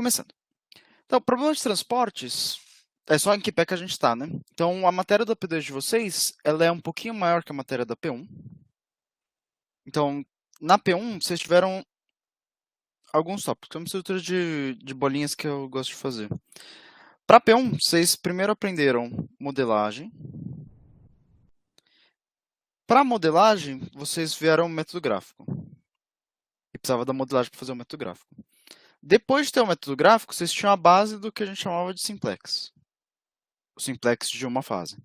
começando. Então, problema de transportes é só em que pé que a gente está, né? Então, a matéria da P2 de vocês, ela é um pouquinho maior que a matéria da P1. Então, na P1, vocês tiveram alguns tópicos. É uma estrutura de bolinhas que eu gosto de fazer. Para P1, vocês primeiro aprenderam modelagem. Para modelagem, vocês vieram método gráfico. E precisava da modelagem para fazer o método gráfico. Depois de ter o método gráfico, vocês tinham a base do que a gente chamava de simplex. O simplex de uma fase.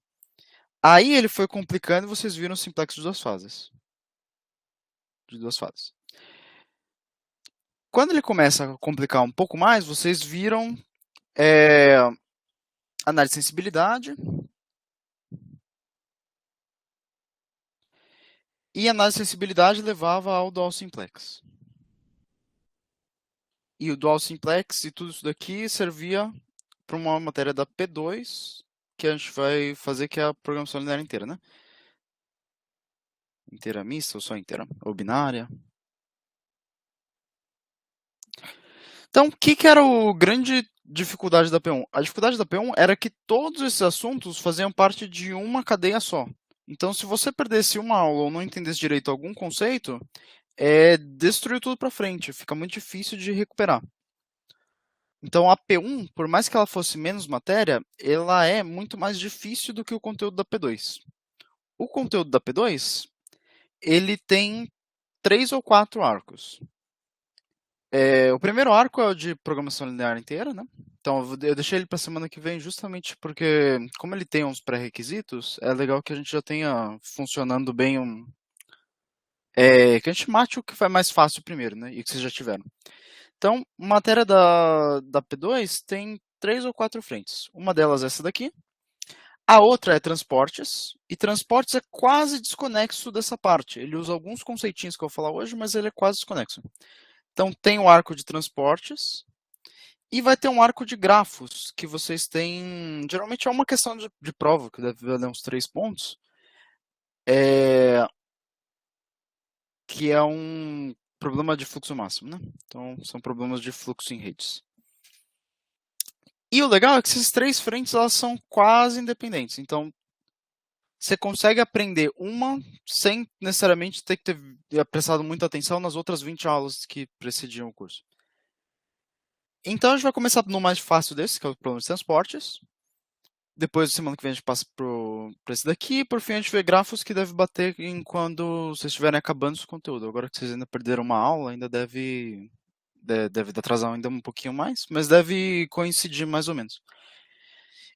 Aí ele foi complicando e vocês viram o simplex de duas fases. Quando ele começa a complicar um pouco mais, vocês viram análise de sensibilidade. E a análise de sensibilidade levava ao dual simplex. E o dual simplex e tudo isso daqui servia para uma matéria da P2, que a gente vai fazer, que é a programação linear inteira, né? Inteira mista ou só inteira? Ou binária. Então, o que era a grande dificuldade da P1? A dificuldade da P1 era que todos esses assuntos faziam parte de uma cadeia só. Então, se você perdesse uma aula ou não entendesse direito algum conceito, destruiu tudo para frente. Fica muito difícil de recuperar. Então, a P1, por mais que ela fosse menos matéria, ela é muito mais difícil do que o conteúdo da P2. O conteúdo da P2, ele tem 3 ou 4 arcos. O primeiro arco é o de programação linear inteira, né? Então, eu deixei ele para semana que vem justamente porque, como ele tem uns pré-requisitos, é legal que a gente já tenha funcionando bem que a gente mate o que vai mais fácil primeiro, né? E que vocês já tiveram. Então, matéria da P2 tem 3 ou 4 frentes. Uma delas é essa daqui. A outra é transportes. E transportes é quase desconexo dessa parte. Ele usa alguns conceitinhos que eu vou falar hoje, mas ele é quase desconexo. Então, tem o arco de transportes. E vai ter um arco de grafos, que vocês têm. Geralmente é uma questão de prova, que deve valer uns 3 pontos. Que é um problema de fluxo máximo, né? Então, são problemas de fluxo em redes. E o legal é que essas 3 frentes elas são quase independentes. Então, você consegue aprender uma sem necessariamente ter que ter prestado muita atenção nas outras 20 aulas que precediam o curso. Então, a gente vai começar no mais fácil desse, que é o problema de transportes. Depois, semana que vem, a gente passa para esse daqui. Por fim, a gente vê grafos que deve bater em quando vocês estiverem acabando esse conteúdo. Agora que vocês ainda perderam uma aula, ainda deve atrasar ainda um pouquinho mais, mas deve coincidir mais ou menos.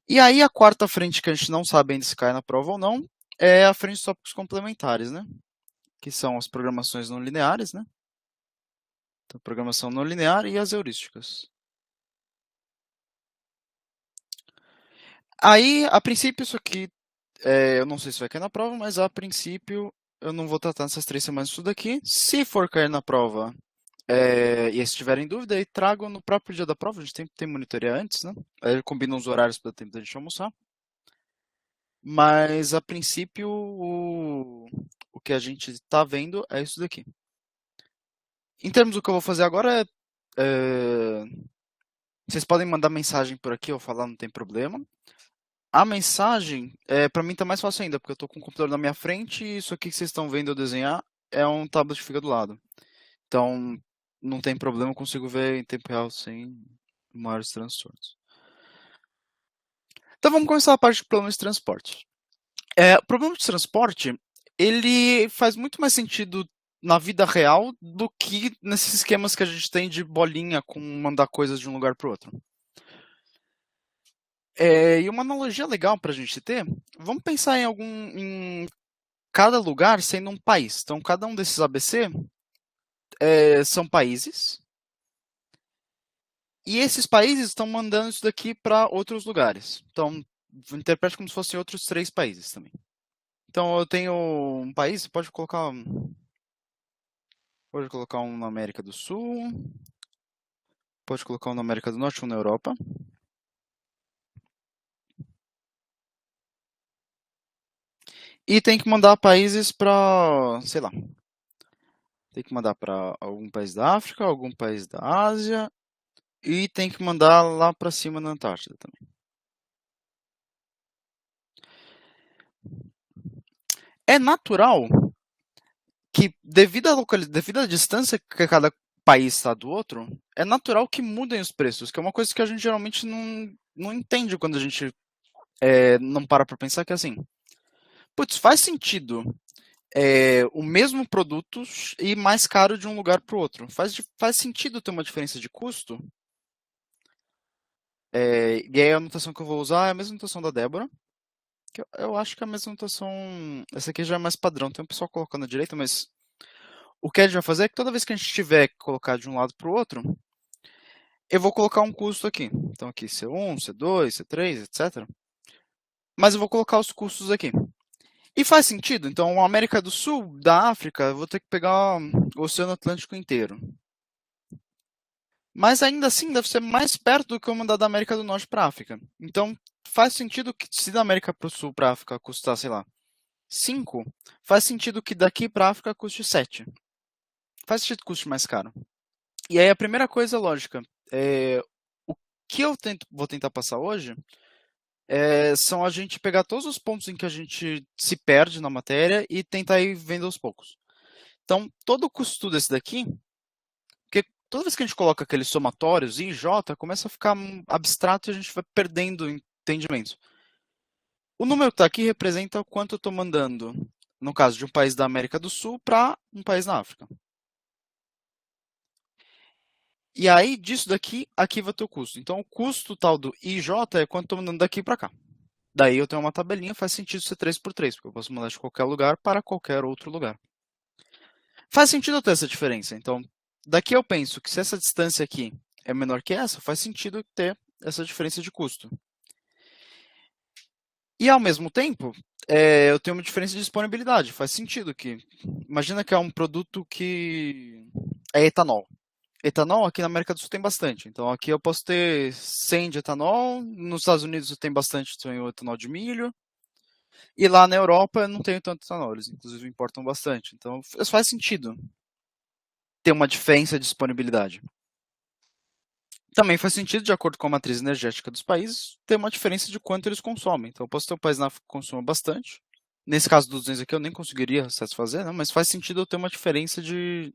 E aí, a quarta frente, que a gente não sabe ainda se cai na prova ou não, é a frente de tópicos complementares, né? Que são as programações não lineares, né? Então, programação não linear e as heurísticas. Aí, a princípio, isso aqui, eu não sei se vai cair na prova, mas a princípio eu não vou tratar nessas 3 semanas isso daqui. Se for cair na prova, e se tiverem dúvida, aí trago no próprio dia da prova, a gente tem monitorear antes, né? Aí combina os horários para dar tempo da gente almoçar. Mas, a princípio, o que a gente está vendo é isso daqui. Em termos do que eu vou fazer agora, vocês podem mandar mensagem por aqui ou falar, não tem problema. A mensagem, para mim, tá mais fácil ainda, porque eu estou com o computador na minha frente e isso aqui que vocês estão vendo eu desenhar é um tablet que fica do lado. Então, não tem problema, eu consigo ver em tempo real sem maiores transtornos. Então, vamos começar a parte de problemas de transporte. O problema de transporte, ele faz muito mais sentido na vida real do que nesses esquemas que a gente tem de bolinha com mandar coisas de um lugar para o outro. E uma analogia legal para a gente ter, vamos pensar em cada lugar sendo um país. Então, cada um desses ABC são países. E esses países estão mandando isso daqui para outros lugares. Então, interprete como se fossem outros 3 países também. Então, eu tenho um país, pode colocar um na América do Sul, pode colocar um na América do Norte, um na Europa. E tem que mandar países para, sei lá, tem que mandar para algum país da África, algum país da Ásia e tem que mandar lá para cima na Antártida também. É natural que, devido à distância que cada país está do outro, é natural que mudem os preços, que é uma coisa que a gente geralmente não entende quando a gente não para pensar que é assim. Putz, faz sentido o mesmo produto ir mais caro de um lugar para o outro. Faz sentido ter uma diferença de custo? E aí a anotação que eu vou usar é a mesma anotação da Débora, que eu acho que é a mesma anotação. Essa aqui já é mais padrão, tem um pessoal colocando à direita, mas o que a gente vai fazer é que toda vez que a gente tiver que colocar de um lado para o outro, eu vou colocar um custo aqui. Então aqui C1, C2, C3, etc. Mas eu vou colocar os custos aqui. E faz sentido. Então, a América do Sul, da África, eu vou ter que pegar o Oceano Atlântico inteiro. Mas ainda assim, deve ser mais perto do que eu mandar da América do Norte para a África. Então, faz sentido que se da América para o Sul para a África custar, sei lá, 5, faz sentido que daqui para a África custe 7. Faz sentido que custe mais caro. E aí a primeira coisa lógica, o que vou tentar passar hoje são a gente pegar todos os pontos em que a gente se perde na matéria e tentar ir vendo aos poucos. Então, todo o custo desse daqui, porque toda vez que a gente coloca aqueles somatórios, I e J, começa a ficar abstrato e a gente vai perdendo entendimento. O número que está aqui representa o quanto eu estou mandando, no caso de um país da América do Sul, para um país na África. E aí, disso daqui, aqui vai ter o custo. Então, o custo tal do IJ é quanto eu estou mandando daqui para cá. Daí eu tenho uma tabelinha, faz sentido ser 3 por 3, porque eu posso mandar de qualquer lugar para qualquer outro lugar. Faz sentido eu ter essa diferença. Então, daqui eu penso que se essa distância aqui é menor que essa, faz sentido ter essa diferença de custo. E ao mesmo tempo, eu tenho uma diferença de disponibilidade. Faz sentido que. Imagina que é um produto que é etanol. Etanol aqui na América do Sul tem bastante. Então aqui eu posso ter 100 de etanol. Nos Estados Unidos tem bastante, tem o etanol de milho. E lá na Europa eu não tenho tanto etanol. Eles inclusive importam bastante. Então faz sentido ter uma diferença de disponibilidade. Também faz sentido, de acordo com a matriz energética dos países, ter uma diferença de quanto eles consomem. Então, eu posso ter um país na África que consuma bastante. Nesse caso dos 200 aqui, eu nem conseguiria satisfazer, né? Mas faz sentido eu ter uma diferença de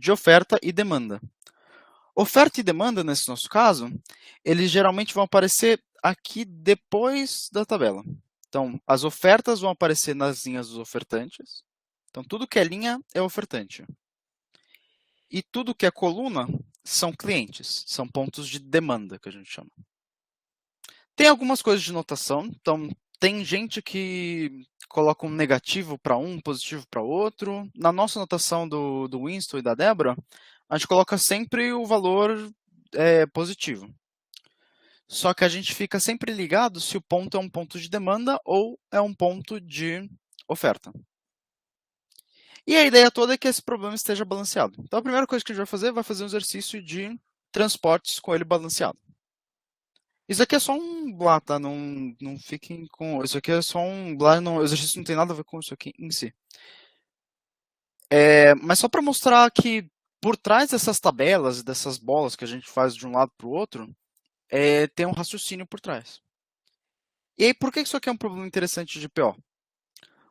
oferta e demanda. Oferta e demanda, nesse nosso caso, eles geralmente vão aparecer aqui depois da tabela. Então, as ofertas vão aparecer nas linhas dos ofertantes. Então, tudo que é linha é ofertante. E tudo que é coluna são clientes, são pontos de demanda que a gente chama. Tem algumas coisas de notação, então tem gente que coloca um negativo para um, positivo para outro. Na nossa notação do Winston e da Débora, a gente coloca sempre o valor positivo. Só que a gente fica sempre ligado se o ponto é um ponto de demanda ou é um ponto de oferta. E a ideia toda é que esse problema esteja balanceado. Então a primeira coisa que a gente vai fazer um exercício de transportes com ele balanceado. Isso aqui é só um blá, tá? Não fiquem com. Isso aqui é só um blá, o exercício não tem nada a ver com isso aqui em si. Mas só para mostrar que por trás dessas tabelas, dessas bolas que a gente faz de um lado para o outro, tem um raciocínio por trás. E aí, por que isso aqui é um problema interessante de PO?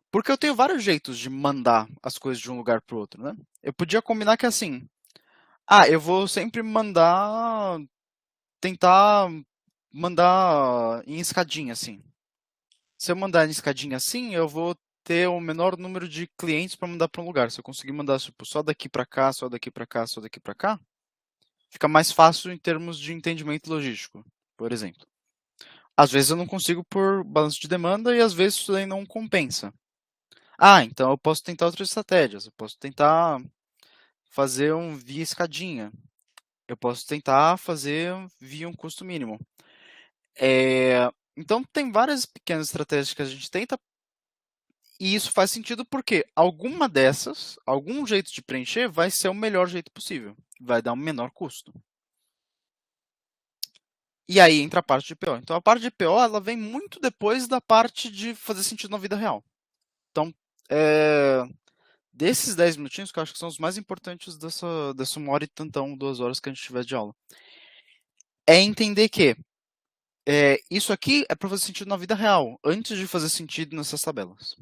Porque eu tenho vários jeitos de mandar as coisas de um lugar para o outro, né? Eu podia combinar que assim, eu vou sempre tentar mandar em escadinha, assim. Se eu mandar em escadinha assim, eu vou ter o menor número de clientes para mandar para um lugar. Se eu conseguir mandar tipo, só daqui para cá, só daqui para cá, só daqui para cá, fica mais fácil em termos de entendimento logístico, por exemplo. Às vezes eu não consigo por balanço de demanda e às vezes isso aí não compensa. Então eu posso tentar outras estratégias. Eu posso tentar fazer um via escadinha. Eu posso tentar fazer via um custo mínimo. Então tem várias pequenas estratégias que a gente tenta. E isso faz sentido porque alguma dessas, algum jeito de preencher vai ser o melhor jeito possível. Vai dar um menor custo. E aí entra a parte de PO. Então a parte de PO ela vem muito depois da parte de fazer sentido na vida real. Então, desses 10 minutinhos, que eu acho que são os mais importantes dessa 1 hora e tantão, 2 horas que a gente tiver de aula. é entender que isso aqui é para fazer sentido na vida real, antes de fazer sentido nessas tabelas.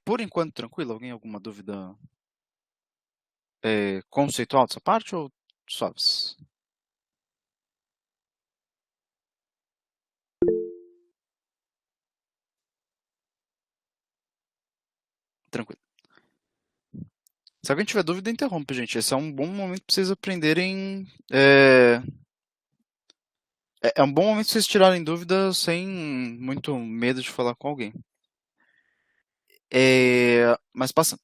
Por enquanto, tranquilo? Alguém alguma dúvida conceitual dessa parte ou suaves? Tranquilo. Se alguém tiver dúvida, interrompe, gente. Esse é um bom momento para vocês aprenderem. É um bom momento para vocês tirarem dúvidas sem muito medo de falar com alguém. Mas passando.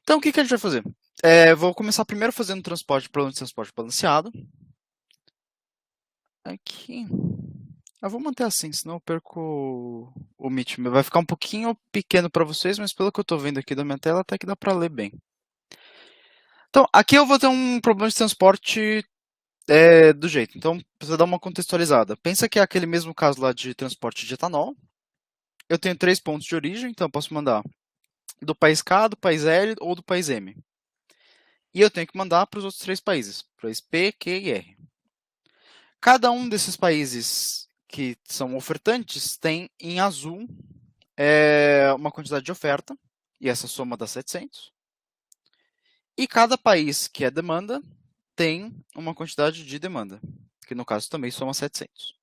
Então, o que a gente vai fazer? Vou começar primeiro fazendo problema de transporte balanceado. Aqui. Eu vou manter assim, senão eu perco o Meet. Vai ficar um pouquinho pequeno para vocês, mas pelo que eu estou vendo aqui da minha tela, até que dá para ler bem. Então, aqui eu vou ter um problema de transporte do jeito. Então, precisa dar uma contextualizada. Pensa que é aquele mesmo caso lá de transporte de etanol. Eu tenho 3 pontos de origem, então eu posso mandar do país K, do país L ou do país M. E eu tenho que mandar para os outros 3 países, país P, Q e R. Cada um desses países que são ofertantes tem em azul uma quantidade de oferta, e essa soma dá 700. E cada país que é demanda tem uma quantidade de demanda, que no caso também soma 700.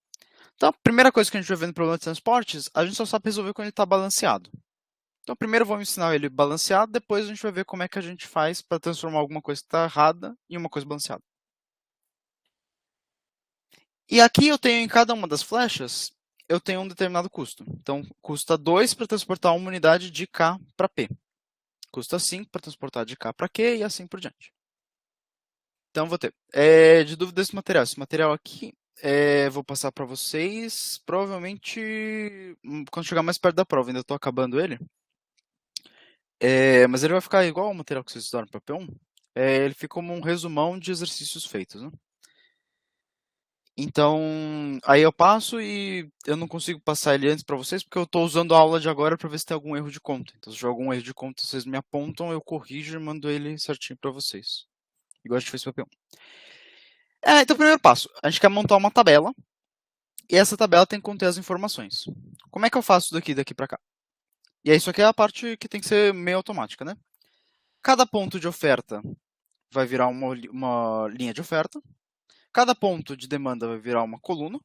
Então, a primeira coisa que a gente vai ver no problema de transportes, a gente só sabe resolver quando ele está balanceado. Então, primeiro vamos ensinar ele balanceado, depois a gente vai ver como é que a gente faz para transformar alguma coisa que está errada em uma coisa balanceada. E aqui eu tenho em cada uma das flechas, eu tenho um determinado custo. Então, custa 2 para transportar uma unidade de K para P. Custa 5 para transportar de K para Q e assim por diante. Então, vou ter. De dúvida desse material. Esse material aqui, vou passar para vocês, provavelmente, quando chegar mais perto da prova. Ainda estou acabando ele. Mas ele vai ficar igual ao material que vocês estudaram para P1. Ele fica como um resumão de exercícios feitos, né? Então, aí eu passo e eu não consigo passar ele antes para vocês, porque eu estou usando a aula de agora para ver se tem algum erro de conta. Então, se tiver algum erro de conta, vocês me apontam, eu corrijo e mando ele certinho para vocês. Igual a gente fez para P1. Então, primeiro passo, a gente quer montar uma tabela, e essa tabela tem que conter as informações. Como é que eu faço daqui para cá? E aí, isso aqui é a parte que tem que ser meio automática, né? Cada ponto de oferta vai virar uma linha de oferta. Cada ponto de demanda vai virar uma coluna.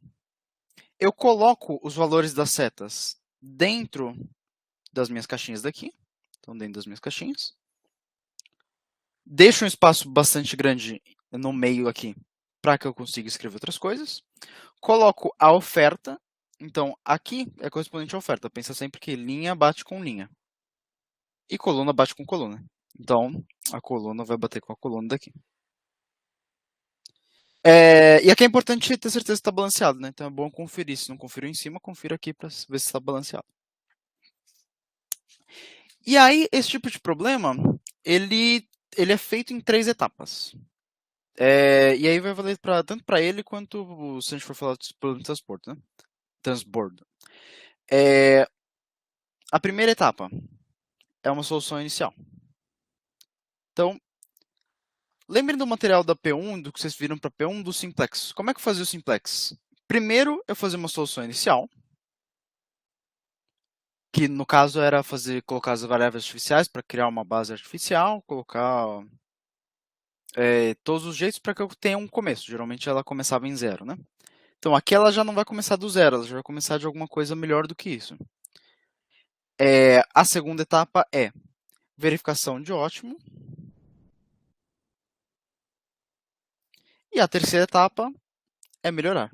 Eu coloco os valores das setas dentro das minhas caixinhas daqui. Então, dentro das minhas caixinhas. Deixo um espaço bastante grande no meio aqui para que eu consiga escrever outras coisas. Coloco a oferta. Então, aqui é correspondente à oferta. Pensa sempre que linha bate com linha. E coluna bate com coluna. Então, a coluna vai bater com a coluna daqui. E aqui é importante ter certeza que está balanceado, né? Então é bom conferir. Se não conferiu em cima, confira aqui para ver se está balanceado. E aí, esse tipo de problema, ele é feito em 3 etapas. E aí vai valer tanto para ele quanto se a gente for falar de problema de transporte, né? Transbordo. A primeira etapa é uma solução inicial. Então, lembrem do material da P1, do que vocês viram para P1, do simplex. Como é que eu fazia o simplex? Primeiro, eu fazia uma solução inicial, que no caso era colocar as variáveis artificiais para criar uma base artificial, colocar todos os jeitos para que eu tenha um começo. Geralmente ela começava em 0, né? Então aqui ela já não vai começar do 0, ela já vai começar de alguma coisa melhor do que isso. A segunda etapa é verificação de ótimo. E a terceira etapa é melhorar.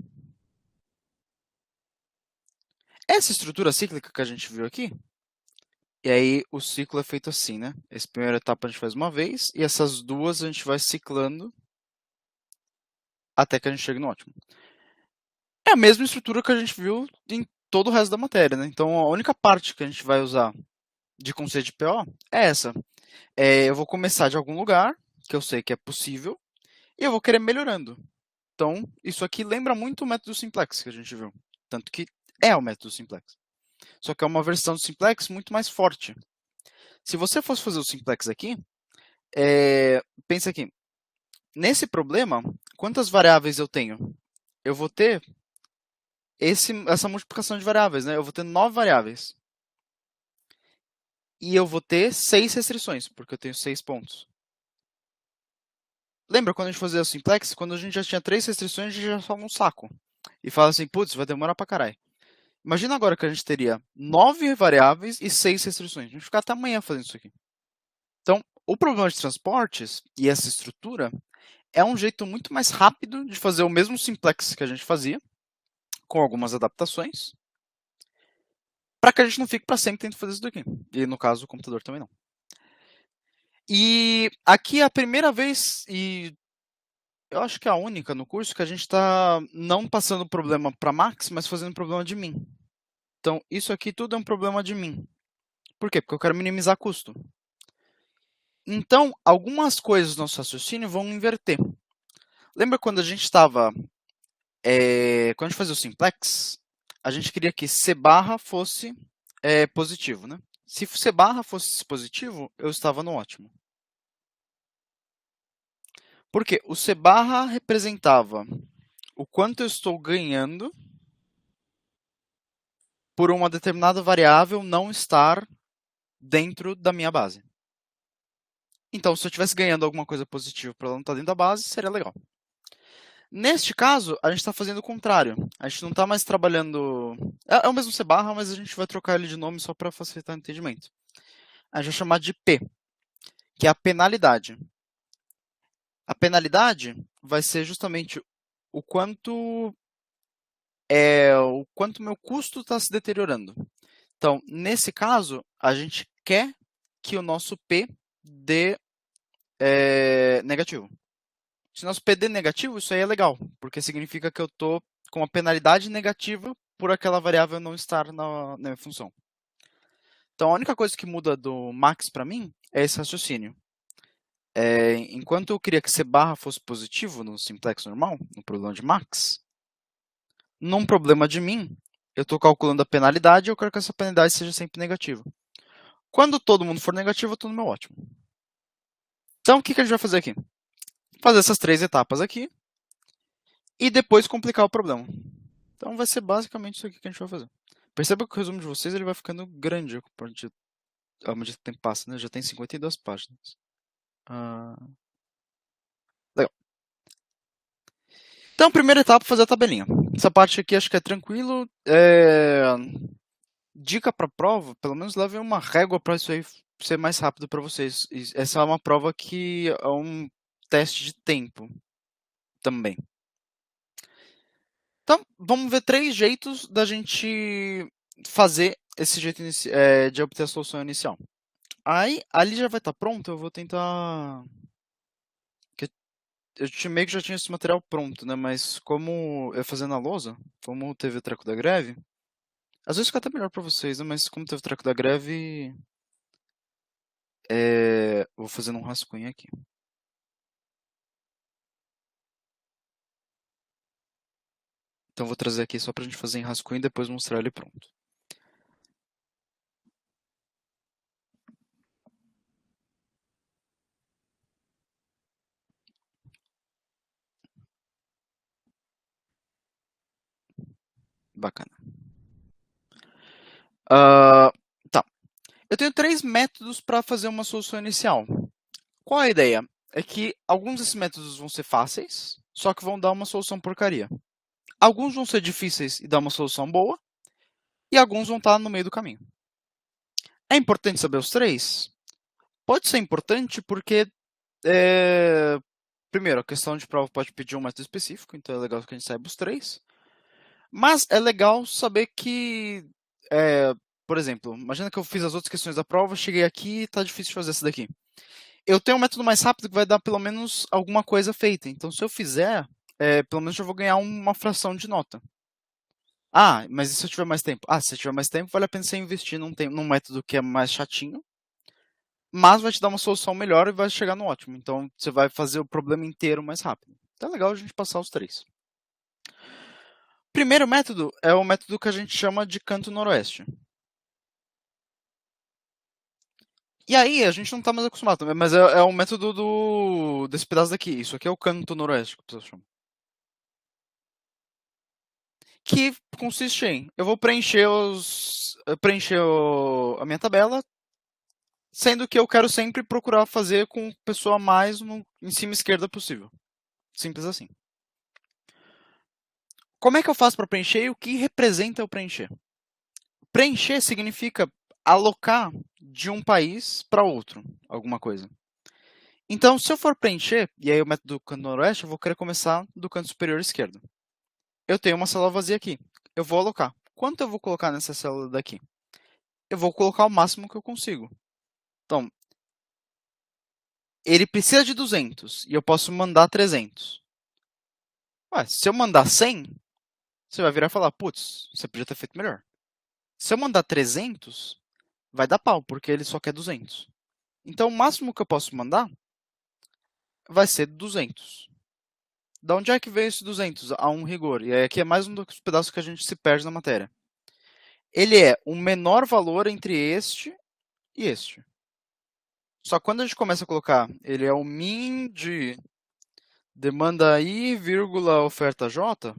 Essa estrutura cíclica que a gente viu aqui, e aí o ciclo é feito assim, né? Essa primeira etapa a gente faz uma vez, e essas duas a gente vai ciclando até que a gente chegue no ótimo. É a mesma estrutura que a gente viu em todo o resto da matéria, né? Então a única parte que a gente vai usar de conceito de PO é essa. Eu vou começar de algum lugar, que eu sei que é possível, e eu vou querer melhorando. Então, isso aqui lembra muito o método simplex que a gente viu. Tanto que é o método simplex. Só que é uma versão do simplex muito mais forte. Se você fosse fazer o simplex aqui, pensa aqui. Nesse problema, quantas variáveis eu tenho? Eu vou ter essa multiplicação de variáveis, né? Eu vou ter 9 variáveis. E eu vou ter 6 restrições, porque eu tenho 6 pontos. Lembra quando a gente fazia o simplex? Quando a gente já tinha 3 restrições, a gente já fala um saco. E fala assim, putz, vai demorar pra caralho. Imagina agora que a gente teria 9 variáveis e 6 restrições. A gente vai ficar até amanhã fazendo isso aqui. Então, o problema de transportes e essa estrutura é um jeito muito mais rápido de fazer o mesmo simplex que a gente fazia, com algumas adaptações, para que a gente não fique para sempre tentando fazer isso daqui. E no caso, o computador também não. E aqui é a primeira vez, e eu acho que é a única no curso, que a gente está não passando problema para Max, mas fazendo problema de mim. Então, isso aqui tudo é um problema de mim. Por quê? Porque eu quero minimizar custo. Então, algumas coisas do nosso raciocínio vão inverter. Lembra quando a gente estava... quando a gente fazia o simplex, a gente queria que C barra fosse positivo, né? Se C barra fosse positivo, eu estava no ótimo. Porque o C barra representava o quanto eu estou ganhando por uma determinada variável não estar dentro da minha base. Então, se eu estivesse ganhando alguma coisa positiva para ela não estar dentro da base, seria legal. Neste caso, a gente está fazendo o contrário. A gente não está mais trabalhando... É o mesmo C barra, mas a gente vai trocar ele de nome só para facilitar o entendimento. A gente vai chamar de P, que é a penalidade. A penalidade vai ser justamente o quanto meu custo está se deteriorando. Então, nesse caso, a gente quer que o nosso P dê negativo. Se o nosso P dê negativo, isso aí é legal, porque significa que eu estou com uma penalidade negativa por aquela variável não estar na minha função. Então, a única coisa que muda do max para mim é esse raciocínio. Enquanto eu queria que C barra fosse positivo no simplex normal, no problema de max, num problema de mim, eu estou calculando a penalidade e eu quero que essa penalidade seja sempre negativa. Quando todo mundo for negativo, eu estou no meu ótimo. Então, o que a gente vai fazer aqui? Fazer essas 3 etapas aqui e depois complicar o problema. Então, vai ser basicamente isso aqui que a gente vai fazer. Perceba que o resumo de vocês ele vai ficando grande à medida que o tempo passa, né? Já tem 52 páginas. Legal. Então, primeira etapa, fazer a tabelinha. Essa parte aqui acho que é tranquilo. Dica para prova, pelo menos leve uma régua para isso aí ser mais rápido para vocês. Essa é uma prova que é um teste de tempo também. Então, vamos ver 3 jeitos da gente fazer esse jeito de obter a solução inicial. Aí, ali já vai estar pronto, eu vou tentar... Eu meio que já tinha esse material pronto, né? Mas como eu fazendo a lousa, como teve o treco da greve, às vezes fica até melhor para vocês, né? Mas como teve o treco da greve, vou fazendo um rascunho aqui. Então vou trazer aqui só para a gente fazer em rascunho e depois mostrar ele pronto. Bacana. Tá. Eu tenho 3 métodos para fazer uma solução inicial. Qual a ideia? É que alguns desses métodos vão ser fáceis, só que vão dar uma solução porcaria. Alguns vão ser difíceis e dar uma solução boa, e alguns vão estar no meio do caminho. É importante saber os 3? Pode ser importante porque, primeiro, a questão de prova pode pedir um método específico, então é legal que a gente saiba os 3. Mas é legal saber que, por exemplo, imagina que eu fiz as outras questões da prova, cheguei aqui e está difícil de fazer essa daqui. Eu tenho um método mais rápido que vai dar pelo menos alguma coisa feita. Então, se eu fizer, pelo menos eu vou ganhar uma fração de nota. Ah, mas e se eu tiver mais tempo? Ah, se eu tiver mais tempo, vale a pena você investir num método que é mais chatinho, mas vai te dar uma solução melhor e vai chegar no ótimo. Então, você vai fazer o problema inteiro mais rápido. Então, é legal a gente passar os 3. Primeiro método é o método que a gente chama de canto noroeste. E aí, a gente não tá mais acostumado também, mas é o método desse pedaço daqui. Isso aqui é o canto noroeste, que o pessoal chama. Que consiste em, eu vou preencher a minha tabela, sendo que eu quero sempre procurar fazer com a pessoa mais em cima esquerda possível. Simples assim. Como é que eu faço para preencher e o que representa o preencher? Preencher significa alocar de um país para outro, alguma coisa. Então, se eu for preencher, e aí o método do canto noroeste, eu vou querer começar do canto superior esquerdo. Eu tenho uma célula vazia aqui. Eu vou alocar. Quanto eu vou colocar nessa célula daqui? Eu vou colocar o máximo que eu consigo. Então, ele precisa de 200 e eu posso mandar 300. Ué, se eu mandar 100, você vai virar e falar, putz, você podia ter feito melhor. Se eu mandar 300, vai dar pau, porque ele só quer 200. Então, o máximo que eu posso mandar vai ser 200. Da onde é que veio esse 200? A um rigor. E aí aqui é mais um dos pedaços que a gente se perde na matéria. Ele é o menor valor entre este e este. Só que quando a gente começa a colocar, ele é o min de demanda I, vírgula, oferta J,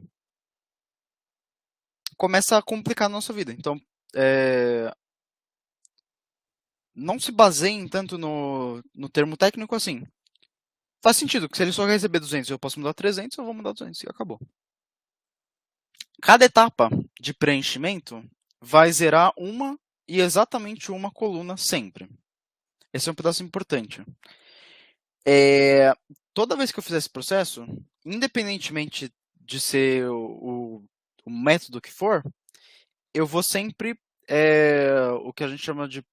começa a complicar a nossa vida. Então, não se baseiem tanto no termo técnico assim. Faz sentido, que se ele só receber 200 eu posso mudar 300, eu vou mudar 200 e acabou. Cada etapa de preenchimento vai zerar uma e exatamente uma coluna sempre. Esse é um pedaço importante. Toda vez que eu fizer esse processo, independentemente de ser o método que for, eu vou sempre o que a gente chama de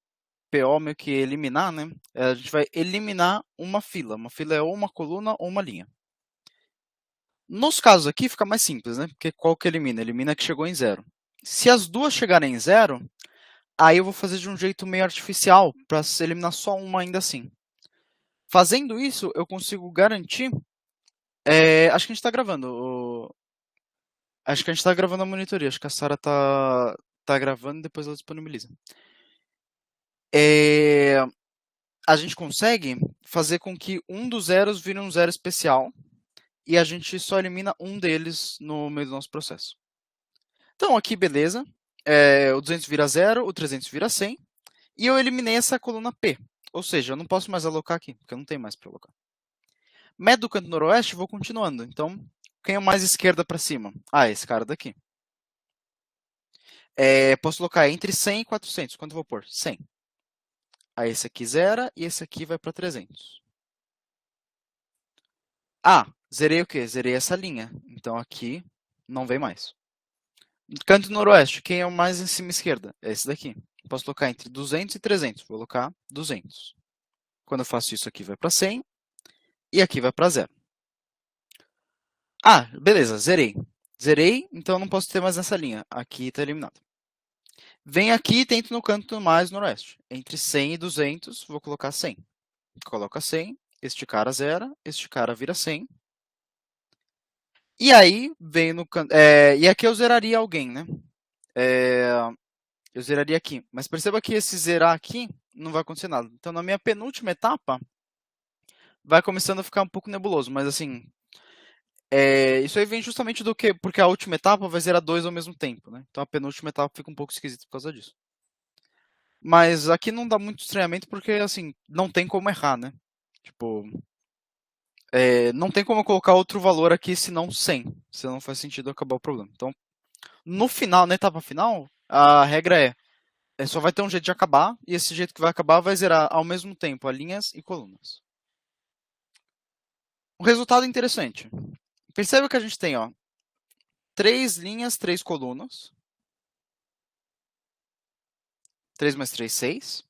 PO meio que eliminar, né? A gente vai eliminar uma fila. Uma fila é ou uma coluna ou uma linha. Nos casos aqui fica mais simples, né? Porque qual que elimina? Elimina que chegou em zero. Se as duas chegarem em zero, aí eu vou fazer de um jeito meio artificial para eliminar só uma ainda assim. Fazendo isso, eu consigo garantir. Acho que a gente está gravando. Acho que a gente está gravando a monitoria. Acho que a Sara tá gravando e depois ela disponibiliza. A gente consegue fazer com que um dos zeros vire um zero especial e a gente só elimina um deles no meio do nosso processo. Então, aqui, beleza. O 200 vira 0, o 300 vira 100. E eu eliminei essa coluna P. Ou seja, eu não posso mais alocar aqui, porque eu não tenho mais para alocar. Médio do canto noroeste, vou continuando. Então, quem é o mais esquerda para cima? Esse cara daqui. Posso colocar entre 100 e 400. Quanto eu vou pôr? 100. Aí esse aqui zera e esse aqui vai para 300. Zerei o quê? Zerei essa linha. Então aqui não vem mais. Canto noroeste, quem é o mais em cima esquerda? É esse daqui. Posso colocar entre 200 e 300. Vou colocar 200. Quando eu faço isso aqui vai para 100 e aqui vai para 0. Beleza, zerei. Zerei, então eu não posso ter mais nessa linha. Aqui está eliminado. Venho aqui e tento no canto mais noroeste. Entre 100 e 200, vou colocar 100. Coloca 100, este cara zera, este cara vira 100. E aí, vem no canto. E aqui eu zeraria alguém, né? Eu zeraria aqui. Mas perceba que esse zerar aqui não vai acontecer nada. Então, na minha penúltima etapa, vai começando a ficar um pouco nebuloso. Mas, assim, isso aí vem justamente do que? Porque a última etapa vai zerar dois ao mesmo tempo, né? Então, a penúltima etapa fica um pouco esquisita por causa disso. Mas aqui não dá muito estranhamento porque, assim, não tem como errar, né? Tipo, não tem como eu colocar outro valor aqui senão 100. Senão não faz sentido acabar o problema. Então, no final, na etapa final, a regra só vai ter um jeito de acabar, e esse jeito que vai acabar vai zerar ao mesmo tempo a linhas e colunas. O resultado é interessante. Percebe que a gente tem 3 linhas, 3 colunas. 3 mais 3, 6.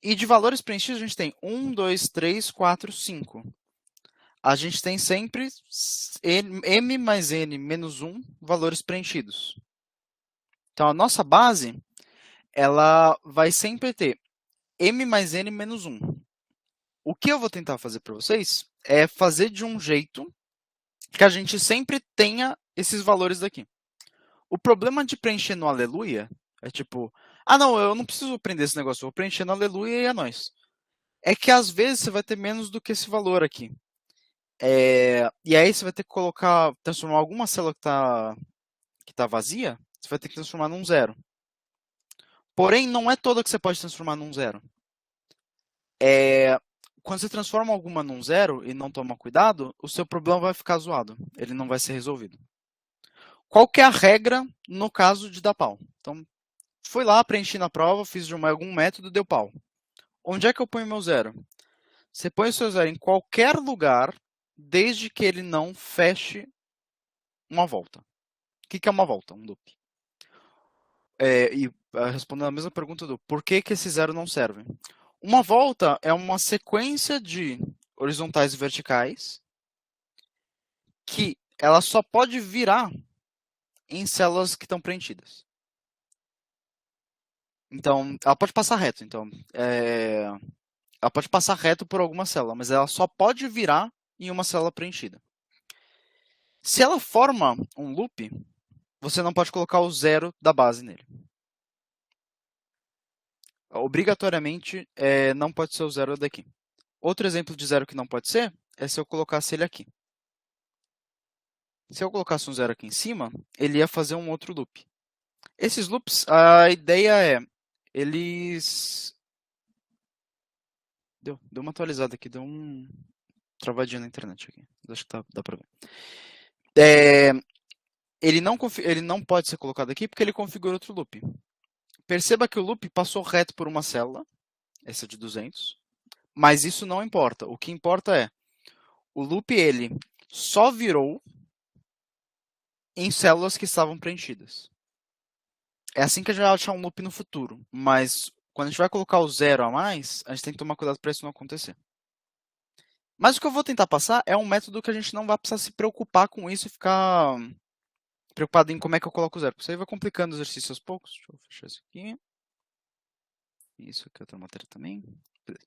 E de valores preenchidos, a gente tem 1, 2, 3, 4, 5. A gente tem sempre m mais n menos 1 valores preenchidos. Então, a nossa base ela vai sempre ter m mais n menos 1. O que eu vou tentar fazer para vocês é fazer de um jeito que a gente sempre tenha esses valores daqui. O problema de preencher no aleluia é tipo, não, eu não preciso aprender esse negócio, eu vou preencher no aleluia e é nóis. é que às vezes você vai ter menos do que esse valor aqui. E aí você vai ter que transformar alguma célula que tá vazia, você vai ter que transformar num zero. Porém, não é toda que você pode transformar num zero. Quando você transforma alguma num zero e não toma cuidado, o seu problema vai ficar zoado. Ele não vai ser resolvido. Qual que é a regra no caso de dar pau? Então, fui lá, preenchi na prova, fiz de algum método, deu pau. Onde é que eu ponho meu zero? Você põe o seu zero em qualquer lugar, desde que ele não feche uma volta. O que é uma volta? Um loop. Respondendo a mesma pergunta do por que esse zero não serve. Uma volta é uma sequência de horizontais e verticais que ela só pode virar em células que estão preenchidas. Então, ela pode passar reto. Então, ela pode passar reto por alguma célula, mas ela só pode virar em uma célula preenchida. Se ela forma um loop, você não pode colocar o zero da base nele. Obrigatoriamente, não pode ser o zero daqui. Outro exemplo de zero que não pode ser é se eu colocasse ele aqui. Se eu colocasse um zero aqui em cima, ele ia fazer um outro loop. Esses loops, a ideia é, eles... Deu uma atualizada aqui, deu um travadinho na internet aqui. Acho que dá pra ver. Ele não pode ser colocado aqui porque ele configura outro loop. Perceba que o loop passou reto por uma célula, essa de 200, mas isso não importa. O que importa é, o loop ele só virou em células que estavam preenchidas. É assim que a gente vai achar um loop no futuro, mas quando a gente vai colocar o zero a mais, a gente tem que tomar cuidado para isso não acontecer. Mas o que eu vou tentar passar é um método que a gente não vai precisar se preocupar com isso e ficar preocupado em como é que eu coloco o zero. Isso aí vai complicando o exercício aos poucos. Deixa eu fechar isso aqui. Isso aqui é outra matéria também. Beleza.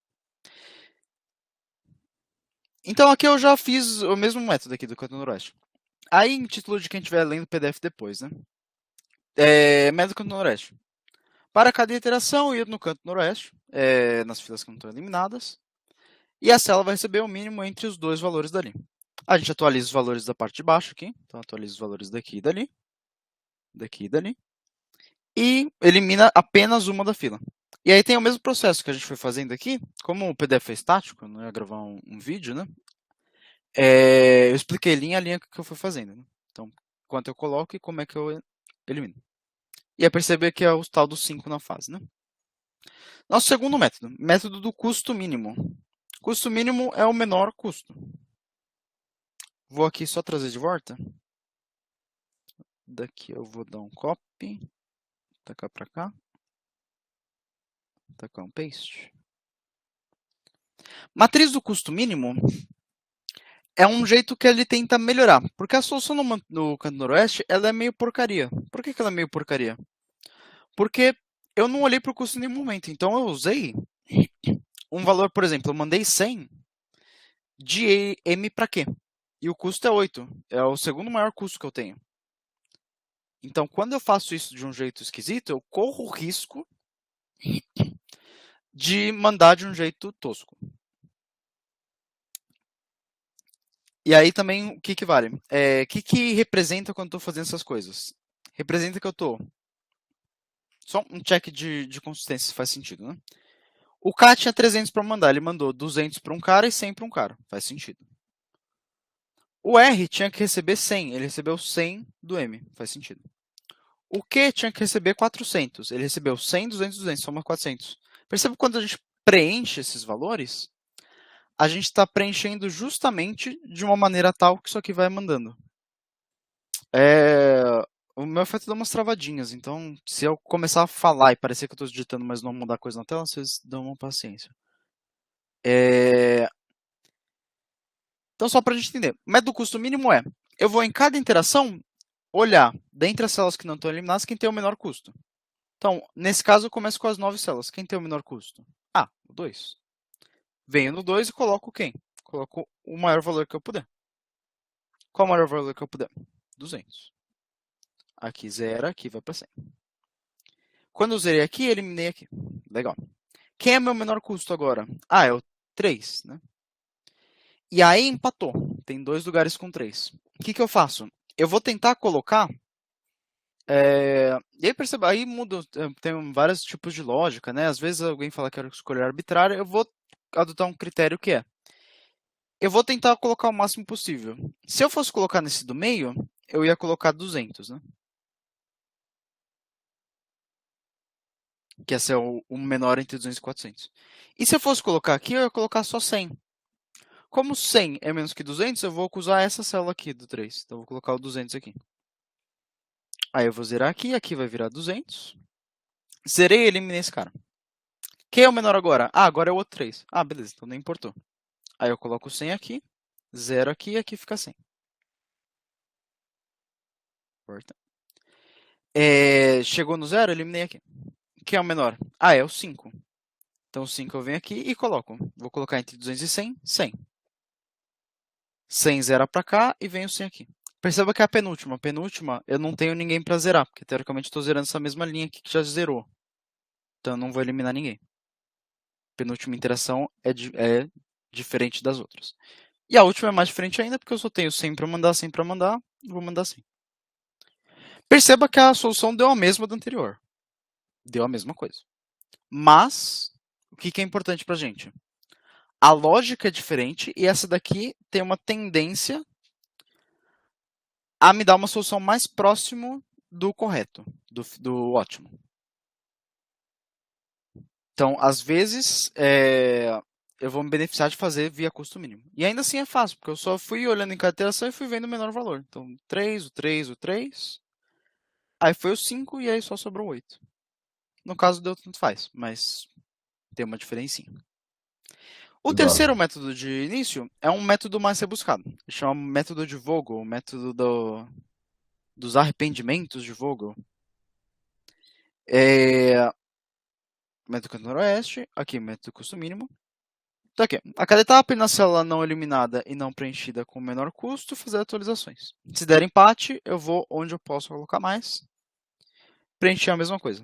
Então aqui eu já fiz o mesmo método aqui do Canto Noroeste. Aí, em título de quem estiver lendo o PDF depois, né? Método do Canto Noroeste. Para cada iteração, ir no canto noroeste, nas filas que não estão eliminadas, e a célula vai receber o mínimo entre os dois valores dali. A gente atualiza os valores da parte de baixo aqui, então atualiza os valores daqui e dali, e elimina apenas uma da fila. E aí tem o mesmo processo que a gente foi fazendo aqui, como o PDF é estático, eu não ia gravar um vídeo, né? Eu expliquei linha a linha que eu fui fazendo. Né? Então, quanto eu coloco e como é que eu elimino. E é perceber que é o tal do 5 na fase, né? Nosso segundo método, método do custo mínimo. Custo mínimo é o menor custo. Vou aqui só trazer de volta. Daqui eu vou dar um copy, tacar para cá, tacar um paste. Matriz do custo mínimo é um jeito que ele tenta melhorar, porque a solução no Canto Noroeste ela é meio porcaria. Por que ela é meio porcaria? Porque eu não olhei para o custo em nenhum momento, então eu usei um valor, por exemplo, eu mandei 100 de M para quê? E o custo é 8, é o segundo maior custo que eu tenho. Então, quando eu faço isso de um jeito esquisito, eu corro o risco de mandar de um jeito tosco. E aí também, o que vale? O que representa quando estou fazendo essas coisas? Representa que eu estou... Só um check de consistência, se faz sentido, né? O K tinha 300 para mandar, ele mandou 200 para um cara e 100 para um cara. Faz sentido. O R tinha que receber 100, ele recebeu 100 do M. Faz sentido. O Q tinha que receber 400, ele recebeu 100, 200, 200, soma 400. Percebe que quando a gente preenche esses valores, a gente está preenchendo justamente de uma maneira tal que isso aqui vai mandando. O meu afeto dá umas travadinhas, então se eu começar a falar e parecer que eu estou digitando, mas não mudar coisa na tela, vocês dão uma paciência. Então, só para a gente entender, o método do custo mínimo é, eu vou em cada interação olhar, dentre as células que não estão eliminadas, quem tem o menor custo. Então, nesse caso, eu começo com as 9 células. Quem tem o menor custo? O 2. Venho no 2 e coloco quem? Coloco o maior valor que eu puder. Qual o maior valor que eu puder? 200. Aqui zero, aqui vai para 100. Quando eu zerei aqui, eliminei aqui. Legal. Quem é meu menor custo agora? Ah, é o 3, né? E aí empatou. Tem 2 lugares com 3. O que eu faço? Eu vou tentar colocar... E aí perceba, aí muda, tem vários tipos de lógica, né? Às vezes alguém fala que quero escolher arbitrário, eu vou adotar um critério que é: eu vou tentar colocar o máximo possível. Se eu fosse colocar nesse do meio, eu ia colocar 200, né? Que esse é o menor entre 200 e 400. E se eu fosse colocar aqui, eu ia colocar só 100. Como 100 é menos que 200, eu vou usar essa célula aqui do 3. Então, eu vou colocar o 200 aqui. Aí eu vou zerar aqui vai virar 200. Zerei e eliminei esse cara. Quem é o menor agora? Ah, agora é o outro 3. Ah, beleza, então nem importou. Aí eu coloco 100 aqui, 0 aqui e aqui fica 100. Chegou no 0, eliminei aqui. Quem é o menor? Ah, é o 5. Então, o 5 eu venho aqui e coloco. Vou colocar entre 200 e 100, 100. 100 zera para cá e vem o 100 aqui. Perceba que é a penúltima. A penúltima, eu não tenho ninguém para zerar, porque teoricamente estou zerando essa mesma linha aqui que já zerou. Então, eu não vou eliminar ninguém. Penúltima interação é diferente das outras. E a última é mais diferente ainda, porque eu só tenho 100 para mandar, 100 para mandar, vou mandar 100. Perceba que a solução deu a mesma da anterior. Deu a mesma coisa. Mas, o que é importante para a gente? A lógica é diferente e essa daqui tem uma tendência a me dar uma solução mais próximo do correto, do ótimo. Então, às vezes, eu vou me beneficiar de fazer via custo mínimo. E ainda assim é fácil, porque eu só fui olhando em cada iteração e fui vendo o menor valor. Então, 3, o 3, o 3. Aí foi o 5 e aí só sobrou 8. No caso, deu tanto faz, mas tem uma diferencinha. O terceiro método de início é um método mais rebuscado. Chama método de Vogel, o método dos arrependimentos de Vogel. Método noroeste, aqui método custo mínimo. Então aqui, a cada etapa na célula não eliminada e não preenchida com menor custo, fazer atualizações. Se der empate, eu vou onde eu posso colocar mais, preencher a mesma coisa.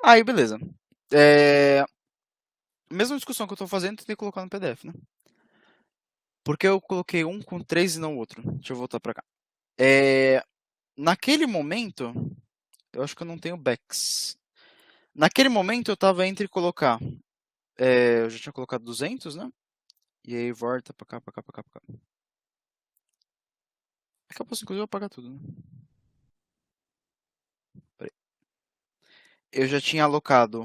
Aí, beleza. Mesma discussão que eu estou fazendo, tentei colocar no PDF, né? Porque eu coloquei um com 3 e não o outro. Deixa eu voltar para cá. Naquele momento, eu acho que eu não tenho backs. Naquele momento, eu estava entre colocar... eu já tinha colocado 200, né? E aí volta pra cá, pra cá, pra cá, pra cá. Daqui a pouco, inclusive, eu vou apagar tudo, né? Peraí. Eu já tinha alocado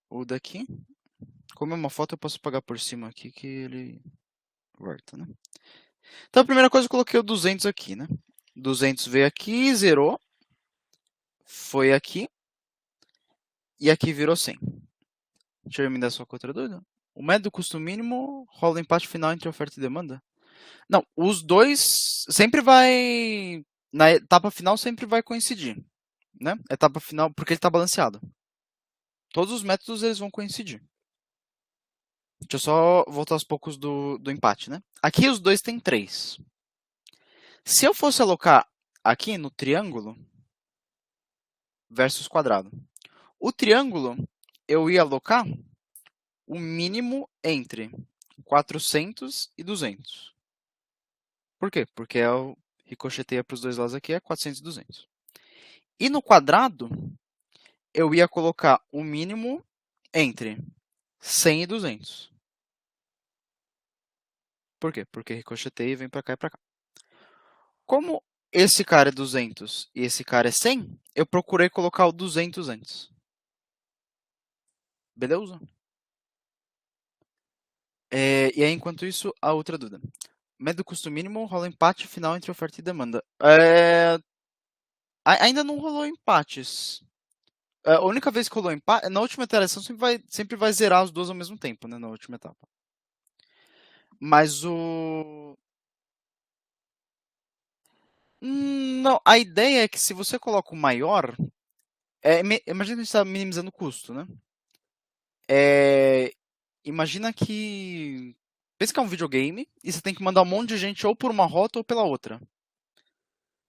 o daqui. Como é uma foto, eu posso apagar por cima aqui que ele volta, né? Então, a primeira coisa, eu coloquei o 200 aqui, né? 200 veio aqui, zerou. Foi aqui. E aqui virou 100. Deixa eu me dar só com outra dúvida. O método custo mínimo rola empate final entre oferta e demanda? Não, os dois sempre vai... Na etapa final sempre vai coincidir, né? Etapa final, porque ele está balanceado. Todos os métodos eles vão coincidir. Deixa eu só voltar aos poucos do empate, né? Aqui os dois têm 3. Se eu fosse alocar aqui no triângulo versus quadrado, o triângulo eu ia alocar o mínimo entre 400 e 200. Por quê? Porque eu ricocheteia para os dois lados aqui, é 400 e 200. E no quadrado, eu ia colocar o mínimo entre 100 e 200. Por quê? Porque ricocheteia e vem para cá e para cá. Como esse cara é 200 e esse cara é 100, eu procurei colocar o 200 antes. Beleza? E aí, enquanto isso, a outra dúvida. Método custo mínimo rola empate final entre oferta e demanda. Ainda não rolou empates. A única vez que rolou empate, na última interação sempre vai zerar as duas ao mesmo tempo, né, na última etapa. Mas não, a ideia é que se você coloca o maior, imagina que a gente está minimizando o custo, né? Imagina que... Pensa que é um videogame e você tem que mandar um monte de gente ou por uma rota ou pela outra.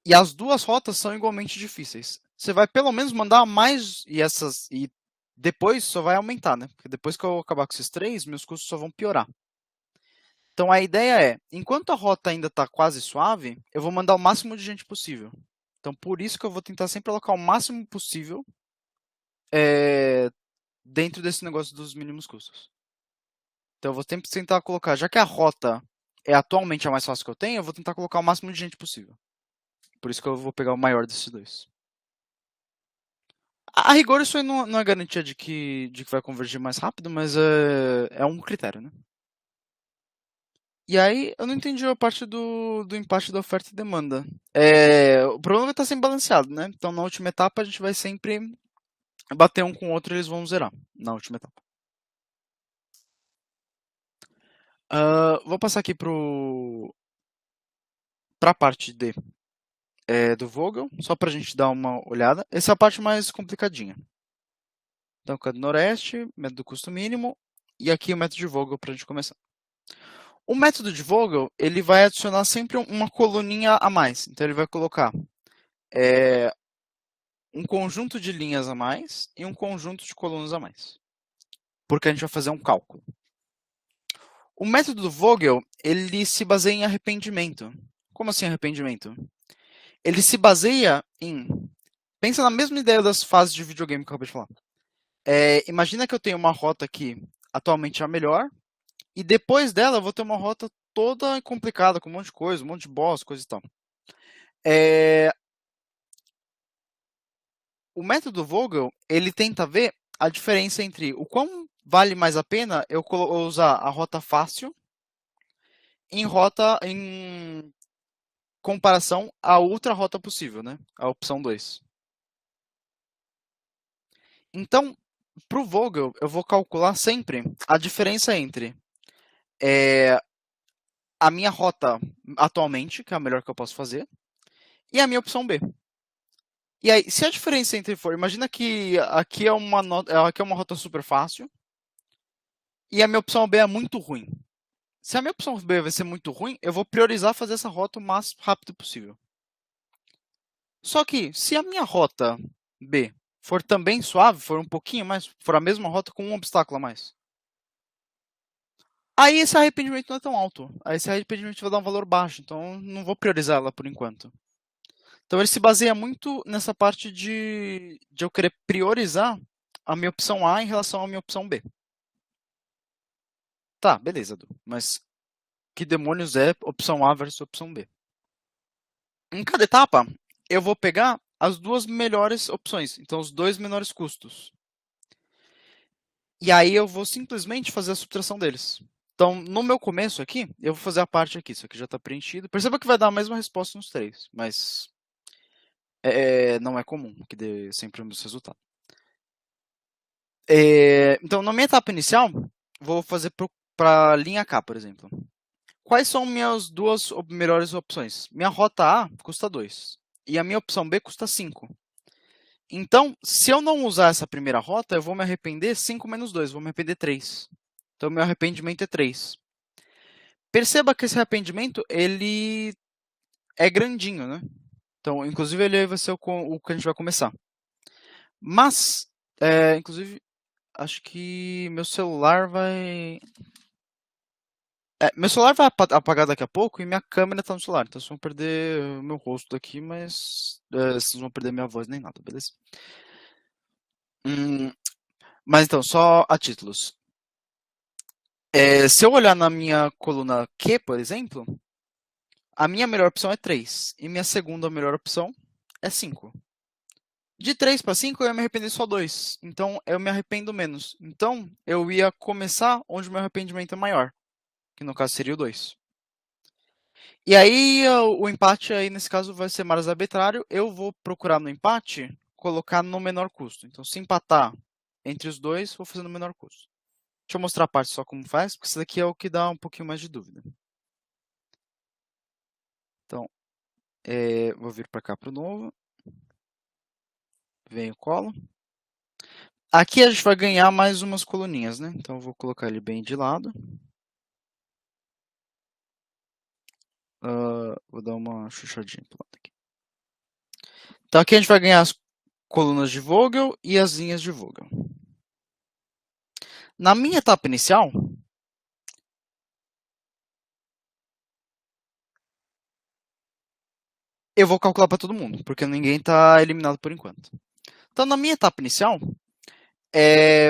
E as duas rotas são igualmente difíceis. Você vai pelo menos mandar mais e depois só vai aumentar, né? Porque depois que eu acabar com esses 3, meus custos só vão piorar. Então a ideia é, enquanto a rota ainda está quase suave, eu vou mandar o máximo de gente possível. Então por isso que eu vou tentar sempre alocar o máximo possível dentro desse negócio dos mínimos custos. Então eu vou sempre tentar colocar, já que a rota é atualmente a mais fácil que eu tenho, eu vou tentar colocar o máximo de gente possível. Por isso que eu vou pegar o maior desses dois. A rigor, isso aí não é garantia de que vai convergir mais rápido, mas é um critério, né? E aí, eu não entendi a parte do empate da oferta e demanda. O problema é que tá sempre balanceado, né? Então, na última etapa, a gente vai sempre bater um com o outro e eles vão zerar na última etapa. Vou passar aqui para a parte D do Vogel, só para a gente dar uma olhada. Essa é a parte mais complicadinha. Então, Cado Noroeste, método custo mínimo, e aqui o método de Vogel para a gente começar. O método de Vogel, ele vai adicionar sempre uma coluninha a mais. Então, ele vai colocar um conjunto de linhas a mais e um conjunto de colunas a mais. Porque a gente vai fazer um cálculo. O método do Vogel, ele se baseia em arrependimento. Como assim arrependimento? Ele se baseia em... Pensa na mesma ideia das fases de videogame que eu acabei de falar. Imagina que eu tenho uma rota aqui, atualmente a melhor, e depois dela eu vou ter uma rota toda complicada, com um monte de coisa, um monte de boss, coisa e tal. O método Vogel, ele tenta ver a diferença entre o quão vale mais a pena eu usar a rota fácil em comparação à outra rota possível, né? A opção 2. Então, para o Vogel, eu vou calcular sempre a diferença entre a minha rota atualmente, que é a melhor que eu posso fazer, e a minha opção B. E aí, se a diferença entre for, imagina que aqui é uma rota super fácil e a minha opção B é muito ruim. Se a minha opção B vai ser muito ruim, eu vou priorizar fazer essa rota o mais rápido possível. Só que, se a minha rota B for também suave, for um pouquinho mais, for a mesma rota com um obstáculo a mais, aí esse arrependimento não é tão alto. Aí esse arrependimento vai dar um valor baixo, então não vou priorizar ela por enquanto. Então ele se baseia muito nessa parte de eu querer priorizar a minha opção A em relação à minha opção B. Tá, beleza, Edu. Mas que demônios é opção A versus opção B? Em cada etapa, eu vou pegar as duas melhores opções, então os dois menores custos. E aí eu vou simplesmente fazer a subtração deles. Então, no meu começo aqui, eu vou fazer a parte aqui. Isso aqui já está preenchido. Perceba que vai dar a mesma resposta nos três, mas não é comum que dê sempre o mesmo resultado. Então, na minha etapa inicial, vou fazer para a linha K, por exemplo. Quais são minhas duas melhores opções? Minha rota A custa 2 e a minha opção B custa 5. Então, se eu não usar essa primeira rota, eu vou me arrepender 5 menos 2, vou me arrepender 3. Então, meu arrependimento é 3. Perceba que esse arrependimento, ele é grandinho, né? Então, inclusive, ele vai ser o que a gente vai começar. Mas, inclusive, acho que meu celular vai... meu celular vai apagar daqui a pouco e minha câmera tá no celular. Então, vocês vão perder o meu rosto aqui, mas vocês vão perder minha voz nem nada, beleza? Mas então, só a títulos. Se eu olhar na minha coluna Q, por exemplo, a minha melhor opção é 3 e minha segunda melhor opção é 5. De 3 para 5 eu ia me arrepender só 2. Então eu me arrependo menos. Então eu ia começar onde o meu arrependimento é maior, que no caso seria o 2. E aí o empate aí nesse caso vai ser mais arbitrário. Eu vou procurar no empate colocar no menor custo. Então se empatar entre os dois, vou fazer no menor custo. Deixa eu mostrar a parte só como faz, porque isso daqui é o que dá um pouquinho mais de dúvida. Então, vou vir para cá para o novo. Venho o colo. Aqui a gente vai ganhar mais umas coluninhas, né? Então eu vou colocar ele bem de lado. Vou dar uma chuchadinha pro lado aqui. Então aqui a gente vai ganhar as colunas de Vogel e as linhas de Vogel. Na minha etapa inicial, eu vou calcular para todo mundo, porque ninguém está eliminado por enquanto. Então, na minha etapa inicial,